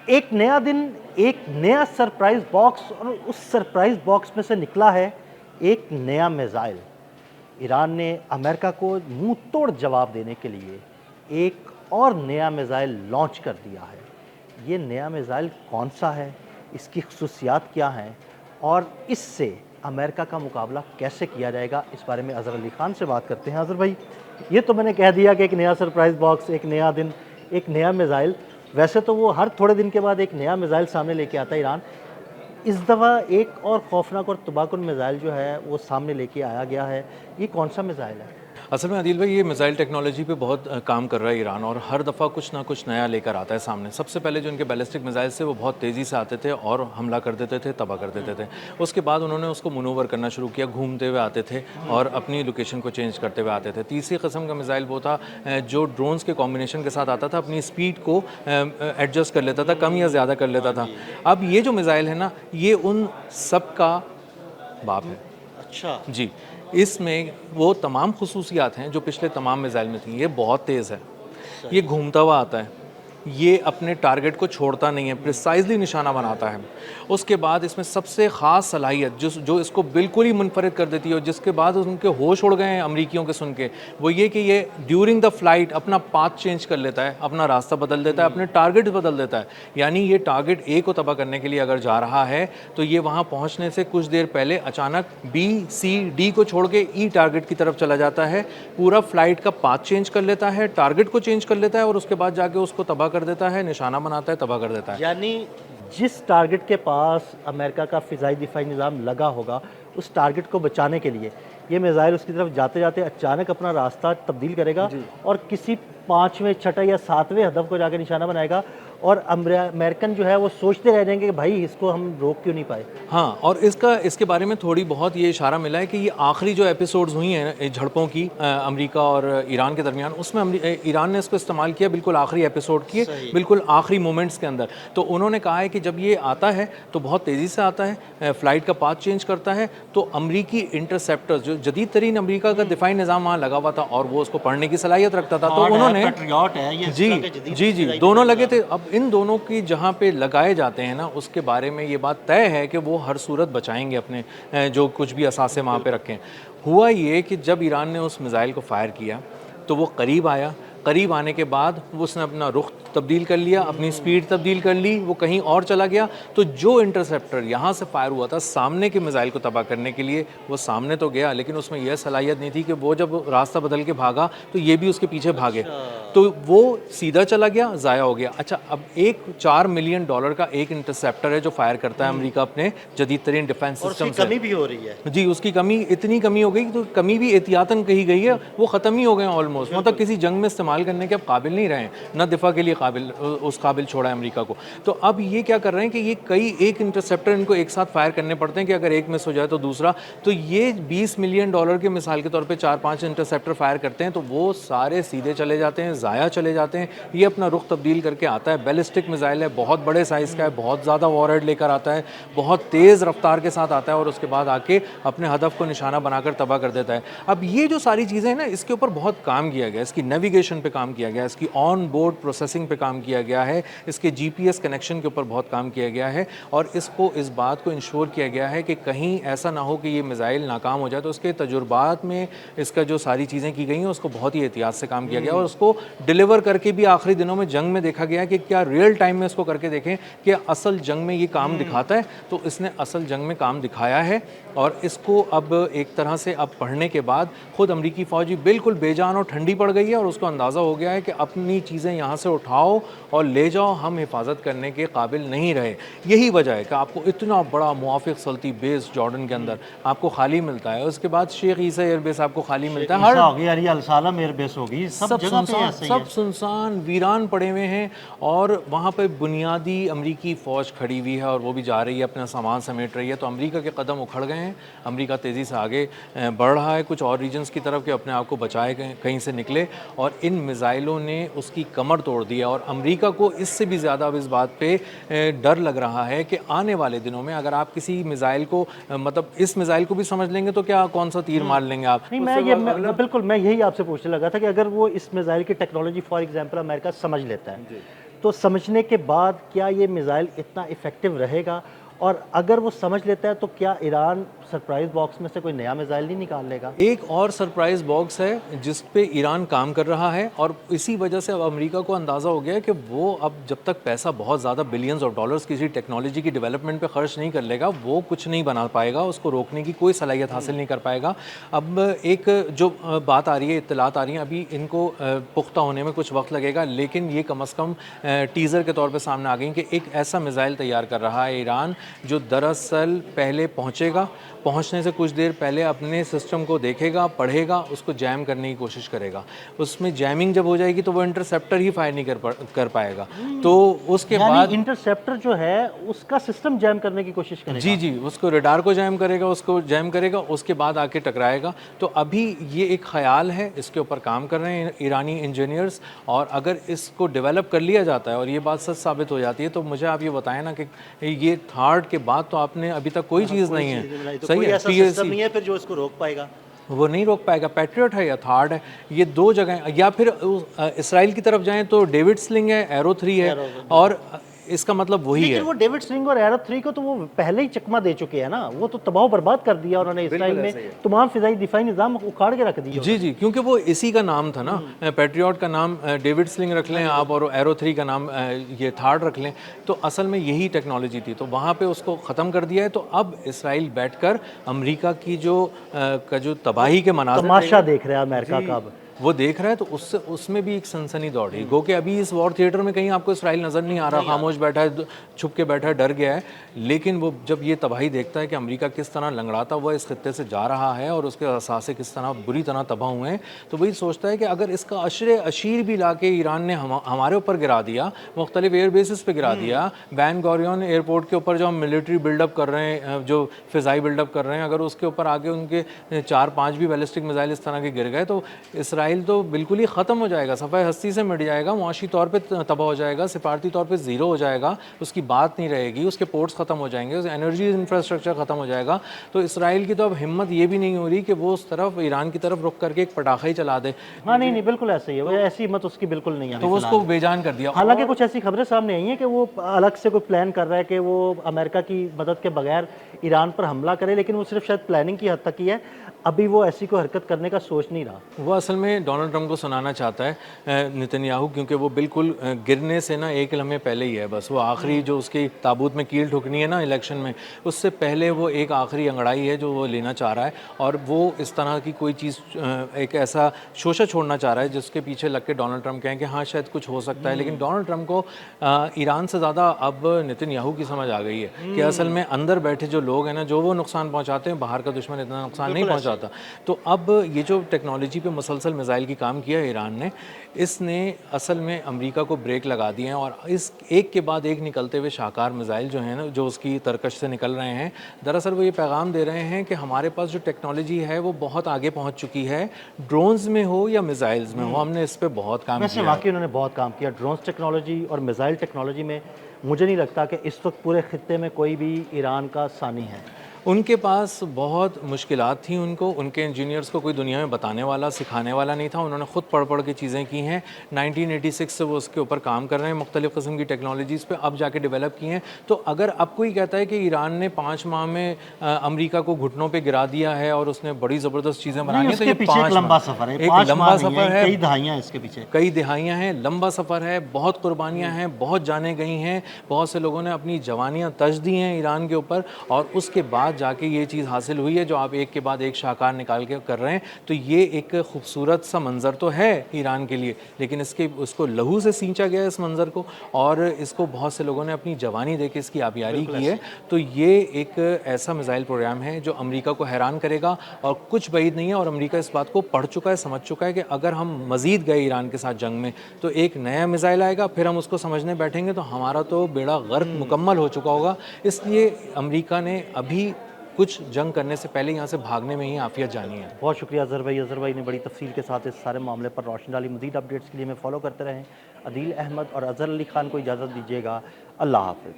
एक नया दिन, एक नया सरप्राइज़ बॉक्स और उस सरप्राइज़ बॉक्स में से निकला है एक नया मिसाइल। ईरान ने अमेरिका को मुँह तोड़ जवाब देने के लिए एक और नया मिसाइल लॉन्च कर दिया है। ये नया मिसाइल कौन-सा है? इसकी ख़ुसूसियात क्या हैं? और इससे अमेरिका का मुकाबला कैसे किया जाएगा? इस बारे में अज़हर अली ख़ान से बात करते हैं। अज़हर भाई, ये तो मैंने कह दिया कि एक नया सरप्राइज़ बॉक्स, एक नया दिन, एक नया मिसाइल। वैसे तो वो हर थोड़े दिन के बाद एक नया मिसाइल सामने लेके आता है ईरान। इस दफ़ा एक और खौफनाक और तबाहकुन मिसाइल जो है वो सामने लेके आया गया है। ये कौन-सा मिसाइल है? असल में आदिल भाई, ये मिसाइल टेक्नोलॉजी पे बहुत काम कर रहा है ईरान, और हर दफ़ा कुछ ना कुछ नया लेकर आता है सामने। सबसे पहले जो इनके बैलिस्टिक मिसाइल थे वो बहुत तेज़ी से आते थे और हमला कर देते थे, तबाह कर देते थे। उसके बाद उन्होंने उसको मनूवर करना शुरू किया, घूमते हुए आते थे और अपनी लोकेशन को चेंज करते हुए आते थे। तीसरी किस्म का मिसाइल वो था जो ड्रोन्स के कॉम्बिनेशन के साथ आता था, अपनी स्पीड को एडजस्ट कर लेता था, कम या ज़्यादा कर लेता था। अब ये जो मिसाइल है ना, ये उन सब का बाप है। अच्छा। जी, इसमें वो तमाम ख़ुसूसियात हैं जो पिछले तमाम मिसाइल में थी। ये बहुत तेज़ है, ये घूमता हुआ आता है, ये अपने टारगेट को छोड़ता नहीं है, प्रिसाइजली निशाना बनाता है। उसके बाद इसमें सबसे ख़ास सलाहियत जो इसको बिल्कुल ही मुनफरिद कर देती है और जिसके बाद उनके होश उड़ गए हैं अमरीकियों के सुन के, वो ये कि ये ड्यूरिंग द फ्लाइट अपना पाथ चेंज कर लेता है, अपना रास्ता बदल देता है, अपने टारगेट बदल देता है। यानी ये टारगेट ए को तबाह करने के लिए अगर जा रहा है तो ये वहाँ पहुँचने से कुछ देर पहले अचानक बी, सी, डी को छोड़ के ई टारगेट की तरफ चला जाता है, पूरा फ्लाइट का पाथ चेंज कर लेता है, टारगेट को चेंज कर लेता है और उसके बाद जाके उसको तबाह कर देता है, निशाना बनाता है, तबाह कर देता है। यानी जिस टारगेट के पास अमेरिका का फ़िज़ाई दिफ़ाई निज़ाम लगा होगा, उस टारगेट को बचाने के लिए ये मिसाइल उसकी तरफ जाते-जाते अचानक अपना रास्ता तब्दील करेगा और किसी 5वें, छठे या 7वें हदफ को जाके निशाना बनाएगा और अमेरिकन जो है वो सोचते रह जाएंगे कि भाई इसको हम रोक क्यों नहीं पाए। हाँ, और इसके बारे में थोड़ी बहुत ये इशारा मिला है कि ये आखिरी जो एपिसोड्स हुई हैं झड़पों की अमेरिका और ईरान के दरमियान, उसमें ईरान ने इसको इस्तेमाल किया बिल्कुल आखिरी एपिसोड के बिल्कुल आखिरी मोमेंट्स के अंदर। तो उन्होंने कहा है कि जब ये आता है तो बहुत तेज़ी से आता है, फ़्लाइट का पाथ चेंज करता है, तो अमरीकी इंटरसेप्टर्स जो जदीद तरीन अमरीका का दिफाई निज़ाम वहाँ लगा हुआ था और वो उसको पढ़ने की सलाहियत रखता था, तो उन्होंने जी दोनों लगे थे। अब इन दोनों की जहाँ पे लगाए जाते हैं ना, उसके बारे में ये बात तय है कि वो हर सूरत बचाएंगे अपने जो कुछ भी असासे वहाँ पे रखें। हुआ ये कि जब ईरान ने उस मिसाइल को फायर किया तो वो करीब आया, करीब आने के बाद उसने अपना रुख तब्दील कर लिया, अपनी स्पीड तब्दील कर ली, वो कहीं और चला गया। तो जो इंटरसेप्टर यहाँ से फायर हुआ था सामने के मिसाइल को तबाह करने के लिए, वो सामने तो गया लेकिन उसमें यह सलाहियत नहीं थी कि वो जब रास्ता बदल के भागा तो ये भी उसके पीछे भागे, तो वो सीधा चला गया, ज़ाया हो गया। अच्छा, अब एक $4 मिलियन का एक इंटरसेप्टर है जो फायर करता है अमेरिका अपने जदीद तरीन डिफेंस सिस्टम से। कमी भी हो रही है जी, उसकी कमी, इतनी कमी हो गई, तो कमी भी एहतियातन कही गई है, वो ख़त्म ही हो गए ऑलमोस्ट। मतलब किसी जंग में इस्तेमाल करने के अब काबिल नहीं रहे, ना दिफा के लिए काबिल, उस काबिल छोड़ा है अमेरिका को। तो अब ये क्या कर रहे हैं कि ये एक इंटरसेप्टर इनको एक साथ फायर करने पड़ते हैं कि अगर एक मिस हो जाए तो दूसरा। तो ये $20 मिलियन की मिसाल के तौर पे 4-5 इंटरसेप्टर फायर करते हैं तो वो सारे सीधे चले जाते हैं, ज़ाया चले जाते हैं। ये अपना रुख तब्दील करके आता है। बैलिस्टिक मिसाइल है, बहुत बड़े साइज़ का है, बहुत ज़्यादा वॉरहेड लेकर आता है, बहुत तेज़ रफ्तार के साथ आता है और उसके बाद आके अपने हदफ को निशाना बनाकर तबाह कर देता है। अब ये जो सारी चीज़ें हैं ना, इसके ऊपर बहुत काम किया गया, इसकी नेविगेशन पे काम किया गया, इसकी ऑन बोर्ड प्रोसेसिंग पे काम किया गया है, इसके GPS कनेक्शन के ऊपर बहुत काम किया गया है और इसको इस बात को इंश्योर किया गया है कि कहीं ऐसा ना हो कि ये मिसाइल नाकाम हो जाए। तो उसके तजुर्बात में इसका जो सारी चीज़ें की गई हैं उसको बहुत ही एहतियात से काम किया गया और उसको डिलीवर करके भी आखिरी दिनों में जंग में देखा गया कि क्या रियल टाइम में इसको करके देखें कि असल जंग में ये काम दिखाता है। तो इसने असल जंग में काम दिखाया है और इसको अब एक तरह से अब पढ़ने के बाद खुद अमरीकी फ़ौजी बिल्कुल बेजान और ठंडी पड़ गई है और उसको अंदाज़ा हो गया है कि अपनी चीज़ें यहाँ से उठाओ और ले जाओ, हम हिफाजत करने के काबिल नहीं रहे। यही वजह है कि आपको इतना बड़ा मुआफ़िक सल्ती बेस जॉर्डन के अंदर आपको खाली मिलता है, उसके बाद शेख ईसा एयरबेस आपको खाली मिलता है, एयरबेस होगी, सब सुनसान वीरान पड़े हुए हैं और वहाँ पर बुनियादी अमरीकी फ़ौज खड़ी हुई है और वो भी जा रही है, अपना सामान समेट रही है। तो अमरीका के कदम उखड़ गए हैं, अमरीका तेज़ी से आगे बढ़ रहा है कुछ और रीजन्स की तरफ कि अपने आप को बचाए कहीं से निकले और इन मिसाइलों ने उसकी कमर तोड़ दी है। और अमरीका को इससे भी ज़्यादा अब इस बात पे डर लग रहा है कि आने वाले दिनों में अगर आप किसी मिसाइल को मतलब इस मिसाइल को भी समझ लेंगे तो क्या कौन सा तीर मार लेंगे आप। नहीं, बिल्कुल मैं यही आपसे पूछने लगा था कि अगर वो इस मिसाइल की टेक्नोलॉजी फॉर एग्जांपल अमेरिका समझ लेता है तो समझने के बाद क्या ये मिसाइल इतना इफ़ेक्टिव रहेगा, और अगर वो समझ लेता है तो क्या ईरान सरप्राइज़ बॉक्स में से कोई नया मिसाइल नहीं निकाल लेगा? एक और सरप्राइज बॉक्स है जिस पे ईरान काम कर रहा है, और इसी वजह से अब अमेरिका को अंदाज़ा हो गया है कि वो अब जब तक पैसा बहुत ज़्यादा बिलियंस ऑफ डॉलर्स किसी टेक्नोलॉजी की डेवलपमेंट पे खर्च नहीं कर लेगा, वो कुछ नहीं बना पाएगा, उसको रोकने की कोई सलाहियत हासिल नहीं कर पाएगा। अब एक जो बात आ रही है, इत्तलात आ रही हैं, अभी इनको पुख्ता होने में कुछ वक्त लगेगा, लेकिन ये कम अज़ कम टीज़र के तौर पर सामने आ गई कि एक ऐसा मिसाइल तैयार कर रहा है ईरान जो दरअसल पहले पहुँचेगा, पहुंचने से कुछ देर पहले अपने सिस्टम को देखेगा, पढ़ेगा, उसको जैम करने की कोशिश करेगा। उसमें जैमिंग जब हो जाएगी तो वो इंटरसेप्टर ही फायर नहीं कर पाएगा। तो उसके बाद इंटरसेप्टर जो है उसका सिस्टम जैम करने की कोशिश करेगा। जी जी, उसको रडार को जैम करेगा, उसको जैम करेगा, उसके बाद आके टकराएगा। तो अभी ये एक ख्याल है, इसके ऊपर काम कर रहे हैं ईरानी इंजीनियर्स, और अगर इसको डेवलप कर लिया जाता है और ये बात सच साबित हो जाती है तो मुझे आप ये बताएं ना कि ये थर्ड के बाद तो आपने अभी तक कोई चीज़ नहीं है, तो कोई ऐसा सिस्टम नहीं है फिर जो इसको रोक पाएगा। वो नहीं रोक पाएगा। पैट्रियट है या थार्ड है, ये दो जगह, या फिर इसराइल की तरफ जाएं तो डेविड स्लिंग है, एरो 3 है, और इसका मतलब वही है। वो डेविड स्लिंग और एरो 3 को तो वो पहले ही चकमा दे चुके हैं ना, वो तो तबाह बर्बाद कर दिया उन्होंने इसराइल में, तमाम फिजाई दिफाई निज़ाम उखाड़ के रख दिया। जी जी, क्योंकि वो इसी का नाम था ना, पैट्रियट का नाम डेविड स्लिंग रख लें आप, और एरो 3 का नाम ये थार्ड रख लें, तो असल में यही टेक्नोलॉजी थी, तो वहाँ पे उसको ख़त्म कर दिया है। तो अब इसराइल बैठकर अमेरिका की जो तबाही के मनाज़िर तमाशा देख रहा है अमेरिका का, अब वो देख रहा है, तो उससे उसमें भी एक सनसनी दौड़ रही। गो कि अभी इस वॉर थिएटर में कहीं आपको इसराइल नज़र नहीं आ रहा, खामोश बैठा है, छुप के बैठा है, डर गया है, लेकिन वो जब ये तबाही देखता है कि अमेरिका किस तरह लंगड़ाता हुआ इस खत्ते से जा रहा है और उसके असासे किस तरह बुरी तरह तबाह हुए हैं, तो वही सोचता है कि अगर इसका अशर अशीर भी ला के ईरान ने हमारे ऊपर गिरा दिया, मुख्तलिफ एयर बेसिस पर गिरा दिया, बैन गॉरियन एयरपोर्ट के ऊपर जो हम मिलिट्री बिल्डअप कर रहे हैं, जो फ़िज़ाई बिल्डअप कर रहे हैं, अगर उसके ऊपर आगे उनके 4-5 भी बैलिस्टिक मिसाइल इस तरह के गिर गए, तो इसराइल तो बिल्कुल ही ख़त्म हो जाएगा, सफ़ाई हस्ती से मिट जाएगा, मुआशी तौर पे तबाह हो जाएगा, सिफारती तौर पे ज़ीरो हो जाएगा, उसकी बात नहीं रहेगी, उसके पोर्ट्स ख़त्म हो जाएंगे, उस एनर्जी इंफ्रास्ट्रक्चर ख़त्म हो जाएगा। तो इसराइल की तो अब हिम्मत ये भी नहीं हो रही कि वो उस तरफ ईरान की तरफ रुक करके एक पटाखा ही चला दे। हाँ नहीं बिल्कुल ऐसे ही है, वो ऐसी हिम्मत उसकी बिल्कुल नहीं है, तो उसको बेजान कर दिया। हालांकि कुछ ऐसी खबरें सामने आई हैं कि वो अलग से कोई प्लान कर रहा है कि वो अमेरिका की मदद के बगैर ईरान पर हमला करे, लेकिन वो सिर्फ शायद प्लानिंग की हद तक ही है, अभी वो ऐसी कोई हरकत करने का सोच नहीं रहा। वो असल में डोनाल्ड ट्रंप को सुनाना चाहता है नेतन्याहू, क्योंकि वो बिल्कुल गिरने से ना एक लम्हे पहले ही है, बस वो आखिरी जो उसकी ताबूत में कील ठुकनी है ना इलेक्शन में, उससे पहले वो एक आखिरी अंगड़ाई है जो वो लेना चाह रहा है, और वो इस तरह की कोई चीज़, एक ऐसा शोशा छोड़ना चाह रहा है जिसके पीछे लग के डोनाल्ड ट्रंप कहें कि हाँ शायद कुछ हो सकता है। लेकिन डोनाल्ड ट्रंप को ईरान से ज़्यादा अब नेतन्याहू की समझ आ गई है कि असल में अंदर बैठे जो लोग हैं ना, जो वो नुकसान पहुँचाते हैं, बाहर का दुश्मन इतना नुकसान नहीं पहुँचाता। तो अब ये जो टेक्नोलॉजी पे मुसलसल मिसाइल की काम किया है ईरान ने, इसने असल में अमेरिका को ब्रेक लगा दिए हैं, और इस एक के बाद एक निकलते हुए शाहकार मिसाइल जो हैं ना, जो उसकी तरकश से निकल रहे हैं, दरअसल वो ये पैगाम दे रहे हैं कि हमारे पास जो टेक्नोलॉजी है वो बहुत आगे पहुंच चुकी है, ड्रोन्स में हो या मिसाइल्स में हो, हमने इस पर बहुत काम किया। वाकई उन्होंने बहुत काम किया ड्रोन्स टेक्नोलॉजी और मिसाइल टेक्नोलॉजी में। मुझे नहीं लगता कि इस वक्त पूरे खित्ते में कोई भी ईरान का सानी है। उनके पास बहुत मुश्किलात थी, उनके इंजीनियर्स को कोई दुनिया में बताने वाला, सिखाने वाला नहीं था, उन्होंने ख़ुद पढ़ के चीज़ें की हैं। 1986 से वो उसके ऊपर काम कर रहे हैं, मुख्तलिफ़ किस्म की टेक्नोलॉजीज़ पे अब जाके डेवलप की हैं। तो अगर अब कोई कहता है कि ईरान ने 5 माह में अमेरिका को घुटनों पे गिरा दिया है और उसने बड़ी ज़बरदस्त चीज़ें बनाई हैं, तो ये 5 लंबा सफ़र है, एक लंबा सफ़र है, कई दहाइयाँ इसके पीछे, कई दहाइयाँ हैं, लंबा सफ़र है, बहुत कुर्बानियाँ हैं, बहुत जाने गई हैं, बहुत से लोगों ने अपनी जवानियाँ तज दी हैं ईरान के ऊपर, और उसके बाद जाके ये चीज़ हासिल हुई है जो आप एक के बाद एक शाहकार निकाल के कर रहे हैं। तो ये एक खूबसूरत सा मंज़र तो है ईरान के लिए, लेकिन उसको लहू से सींचा गया इस मंज़र को, और इसको बहुत से लोगों ने अपनी जवानी दे के इसकी आबियारी की है। तो ये एक ऐसा मिसाइल प्रोग्राम है जो अमेरिका को हैरान करेगा, और कुछ बैद नहीं है, और अमेरिका इस बात को पढ़ चुका है, समझ चुका है कि अगर हम मज़ीद गए ईरान के साथ जंग में तो एक नया मिसाइल आएगा, फिर हम उसको समझने बैठेंगे तो हमारा तो बेड़ा गर्क मुकम्मल हो चुका होगा। इसलिए अमेरिका ने अभी कुछ जंग करने से पहले यहाँ से भागने में ही आफियत जानी है। बहुत शुक्रिया अज़हर भाई। अज़हर भाई ने बड़ी तफसील के साथ इस सारे मामले पर रोशनी डाली। मज़ीद अपडेट्स के लिए हमें फॉलो करते रहें। अदील अहमद और अज़हर अली ख़ान को इजाज़त दीजिएगा। अल्लाह हाफ़िज़।